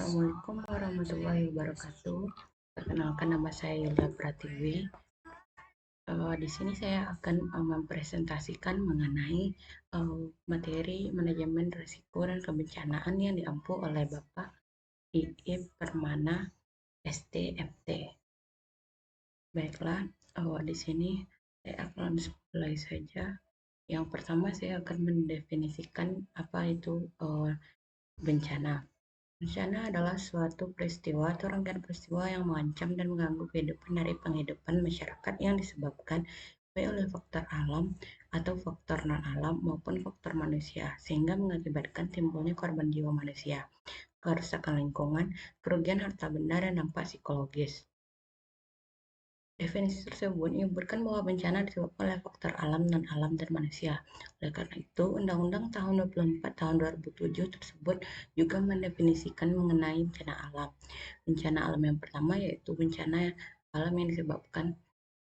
Assalamualaikum warahmatullahi wabarakatuh. Perkenalkan, nama saya Yulda Pratiwi. Di sini saya akan mempresentasikan mengenai materi manajemen risiko dan kebencanaan yang diampu oleh Bapak Iip Permana STMT. Baiklah, di sini saya akan mulai saja. Yang pertama saya akan mendefinisikan apa itu bencana. Bencana adalah suatu peristiwa atau rangkaian peristiwa yang mengancam dan mengganggu kehidupan dari penghidupan masyarakat yang disebabkan baik oleh faktor alam atau faktor non-alam maupun faktor manusia, sehingga mengakibatkan timbulnya korban jiwa manusia, kerusakan lingkungan, kerugian harta benda, dan dampak psikologis. Definisi tersebut menyebutkan bahwa bencana disebabkan oleh faktor alam, non-alam, dan manusia. Oleh karena itu, Undang-Undang Tahun 24 Tahun 2007 tersebut juga mendefinisikan mengenai bencana alam. Bencana alam yang pertama yaitu bencana alam yang disebabkan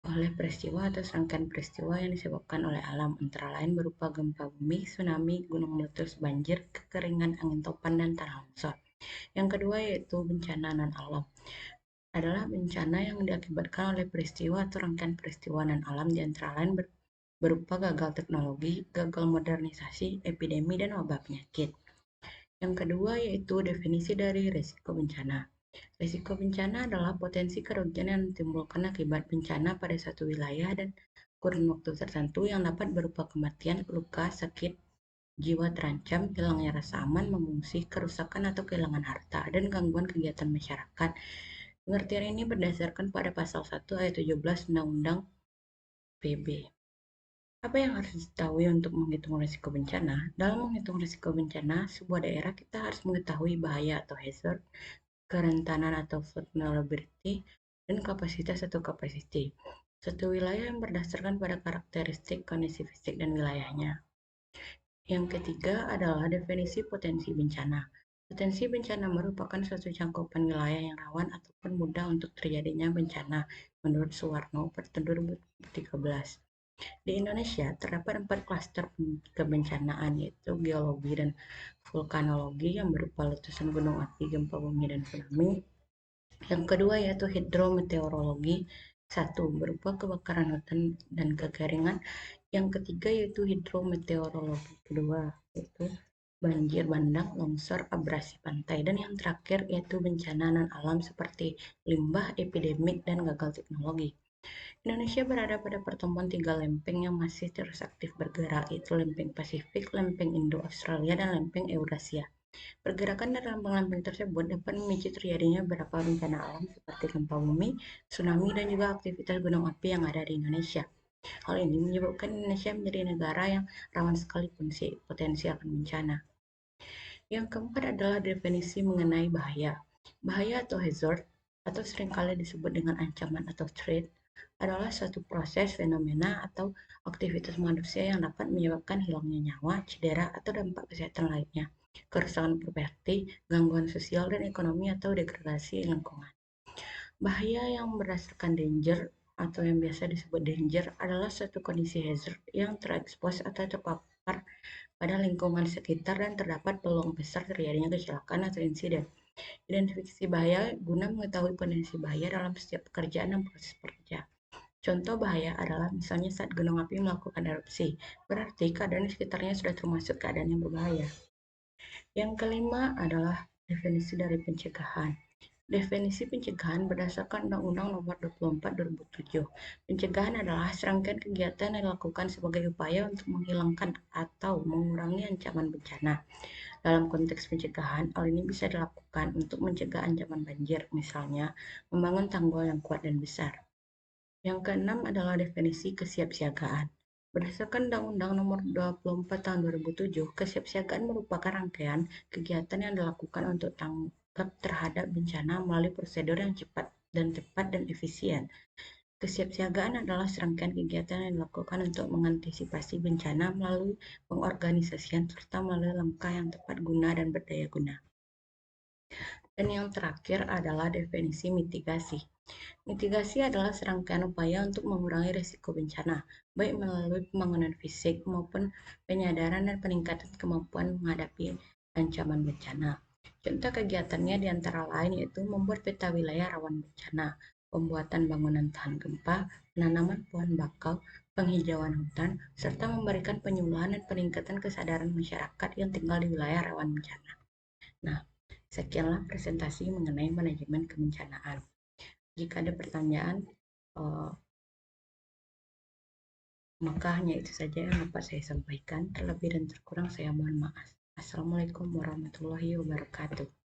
oleh peristiwa atau serangkaian peristiwa yang disebabkan oleh alam, antara lain berupa gempa bumi, tsunami, gunung meletus, banjir, kekeringan, angin topan, dan tanah longsor. Yang kedua yaitu bencana non-alam, adalah bencana yang diakibatkan oleh peristiwa atau rangkaian peristiwa non-alam, di antara lain berupa gagal teknologi, gagal modernisasi, epidemi, dan wabah penyakit. Yang kedua yaitu definisi dari risiko bencana. Risiko bencana adalah potensi kerugian yang ditimbulkan akibat bencana pada satu wilayah dan kurun waktu tertentu yang dapat berupa kematian, luka, sakit, jiwa terancam, hilangnya rasa aman, mengungsi, kerusakan atau kehilangan harta, dan gangguan kegiatan masyarakat. Pengertian ini berdasarkan pada pasal 1 ayat 17 Undang-Undang PB. Apa yang harus diketahui untuk menghitung risiko bencana? Dalam menghitung risiko bencana, sebuah daerah kita harus mengetahui bahaya atau hazard, kerentanan atau vulnerability, dan kapasitas atau capacity. Satu wilayah yang berdasarkan pada karakteristik, kondisi fisik, dan wilayahnya. Yang ketiga adalah definisi potensi bencana. Potensi bencana merupakan suatu cakupan wilayah yang rawan ataupun mudah untuk terjadinya bencana menurut Suwarno pada 2013. Di Indonesia terdapat 4 klaster kebencanaan, yaitu geologi dan vulkanologi yang berupa letusan gunung api, gempa bumi, dan tsunami. Yang kedua yaitu hidrometeorologi, 1 berupa kebakaran hutan dan kekeringan. Yang ketiga yaitu hidrometeorologi kedua, yaitu banjir bandang, longsor, abrasi pantai. Dan yang terakhir yaitu bencana non-alam seperti limbah, epidemik, dan gagal teknologi. Indonesia berada pada pertemuan 3 lempeng yang masih terus aktif bergerak, yaitu lempeng Pasifik, lempeng Indo-Australia, dan lempeng Eurasia. Pergerakan dari lempeng-lempeng tersebut dapat memicu terjadinya beberapa bencana alam seperti gempa bumi, tsunami, dan juga aktivitas gunung api yang ada di Indonesia. Hal ini menyebabkan Indonesia menjadi negara yang rawan sekali potensi akan bencana. Yang keempat adalah definisi mengenai bahaya. Bahaya atau hazard, atau seringkali disebut dengan ancaman atau threat, adalah suatu proses, fenomena, atau aktivitas manusia yang dapat menyebabkan hilangnya nyawa, cedera, atau dampak kesehatan lainnya, kerusakan properti, gangguan sosial dan ekonomi, atau degradasi lingkungan. Bahaya yang berdasarkan danger atau yang biasa disebut danger adalah suatu kondisi hazard yang terekspos atau terpapar pada lingkungan sekitar dan terdapat peluang besar terjadinya kecelakaan atau insiden. Identifikasi bahaya guna mengetahui potensi bahaya dalam setiap pekerjaan dan proses kerja. Contoh bahaya adalah misalnya saat gunung api melakukan erupsi, berarti keadaan di sekitarnya sudah termasuk keadaan yang berbahaya. Yang kelima adalah definisi dari pencegahan. Definisi pencegahan berdasarkan Undang-Undang Nomor 24 2007. Pencegahan adalah serangkaian kegiatan yang dilakukan sebagai upaya untuk menghilangkan atau mengurangi ancaman bencana. Dalam konteks pencegahan, hal ini bisa dilakukan untuk mencegah ancaman banjir, misalnya membangun tanggul yang kuat dan besar. Yang keenam adalah definisi kesiapsiagaan. Berdasarkan Undang-Undang Nomor 24 Tahun 2007, kesiapsiagaan merupakan rangkaian kegiatan yang dilakukan untuk tanggap terhadap bencana melalui prosedur yang cepat dan tepat dan efisien. Kesiapsiagaan adalah serangkaian kegiatan yang dilakukan untuk mengantisipasi bencana melalui pengorganisasian serta melalui langkah yang tepat guna dan berdaya guna. Dan yang terakhir adalah definisi mitigasi. Mitigasi adalah serangkaian upaya untuk mengurangi risiko bencana, baik melalui pembangunan fisik maupun penyadaran dan peningkatan kemampuan menghadapi ancaman bencana. Contoh kegiatannya diantara lain yaitu membuat peta wilayah rawan bencana, pembuatan bangunan tahan gempa, penanaman pohon bakau, penghijauan hutan, serta memberikan penyuluhan dan peningkatan kesadaran masyarakat yang tinggal di wilayah rawan bencana. Nah, sekianlah presentasi mengenai manajemen kebencanaan. Jika ada pertanyaan, maka hanya itu saja yang dapat saya sampaikan. Terlebih dan terkurang saya mohon maaf. Assalamualaikum warahmatullahi wabarakatuh.